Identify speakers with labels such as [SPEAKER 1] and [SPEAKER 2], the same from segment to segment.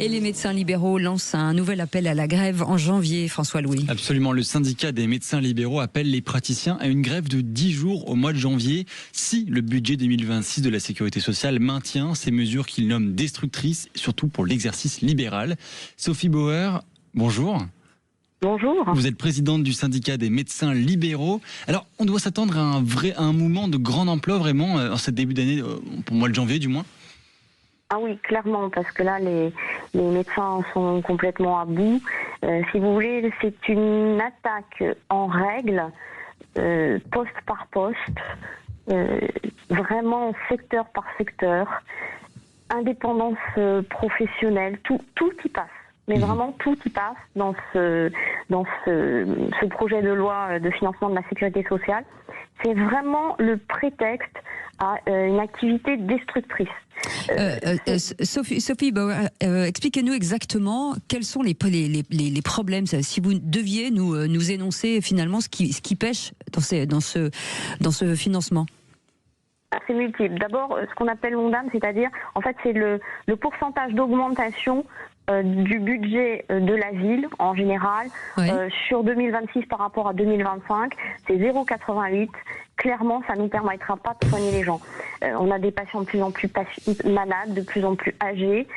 [SPEAKER 1] Et les médecins libéraux lancent un nouvel appel à la grève en janvier, François-Louis.
[SPEAKER 2] Absolument, le syndicat des médecins libéraux appelle les praticiens à une grève de 10 jours au mois de janvier si le budget 2026 de la Sécurité sociale maintient ces mesures qu'il nomme destructrices, surtout pour l'exercice libéral. Sophie Bauer, bonjour.
[SPEAKER 3] Bonjour.
[SPEAKER 2] Vous êtes présidente du syndicat des médecins libéraux. Alors, on doit s'attendre à un mouvement de grande ampleur vraiment en ce début d'année, pour le mois de janvier du moins.
[SPEAKER 3] Ah oui, clairement, parce que là, les médecins sont complètement à bout. Si vous voulez, c'est une attaque en règle, poste par poste, vraiment secteur par secteur, indépendance professionnelle, tout y passe. Mais vraiment, tout y passe dans ce projet de loi de financement de la sécurité sociale. C'est vraiment le prétexte à une activité destructrice.
[SPEAKER 1] Sophie Bauer, expliquez-nous exactement quels sont les problèmes. Si vous deviez nous énoncer finalement ce qui pêche dans ce financement.
[SPEAKER 3] C'est multiple. D'abord, ce qu'on appelle l'ONDAM, c'est-à-dire, en fait, c'est le pourcentage d'augmentation du budget de la ville en général, oui. Sur 2026 par rapport à 2025, c'est 0,88. Clairement, ça ne nous permettra pas de soigner les gens. On a des patients de plus en plus malades, de plus en plus âgés,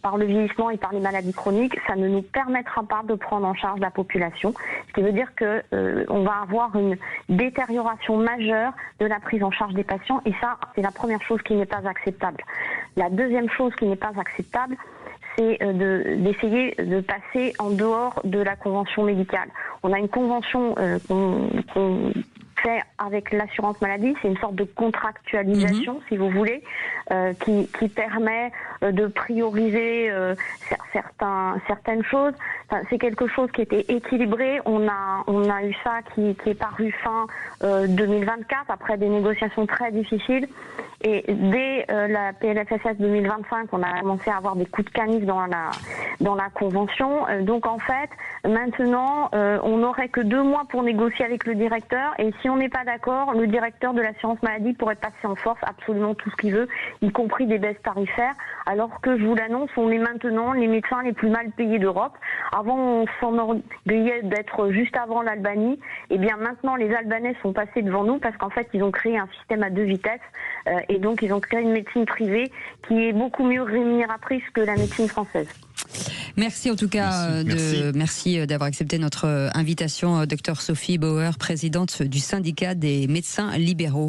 [SPEAKER 3] par le vieillissement et par les maladies chroniques. Ça ne nous permettra pas de prendre en charge la population. Ce qui veut dire que on va avoir une détérioration majeure de la prise en charge des patients. Et ça, c'est la première chose qui n'est pas acceptable. La deuxième chose qui n'est pas acceptable, c'est d'essayer de passer en dehors de la convention médicale. On a une convention qu'on fait avec l'assurance maladie, c'est une sorte de contractualisation, si vous voulez, qui permet de prioriser certaines choses. Enfin, c'est quelque chose qui était équilibré. On a eu ça qui est paru fin 2024, après des négociations très difficiles. Et dès la PLFSS 2025, on a commencé à avoir des coups de canif dans la convention. Donc en fait, maintenant, on n'aurait que 2 mois pour négocier avec le directeur. Et si on n'est pas d'accord, le directeur de l'assurance maladie pourrait passer en force absolument tout ce qu'il veut, y compris des baisses tarifaires. Alors que, je vous l'annonce, on est maintenant les médecins les plus mal payés d'Europe. Avant, on s'enorgueillait d'être juste avant l'Albanie. Et bien maintenant, les Albanais sont passés devant nous parce qu'en fait, ils ont créé un système à 2 vitesses. Et donc, ils ont créé une médecine privée qui est beaucoup mieux rémunératrice que la médecine française.
[SPEAKER 1] Merci en tout cas, merci d'avoir accepté notre invitation, Dr Sophie Bauer, présidente du syndicat des médecins libéraux.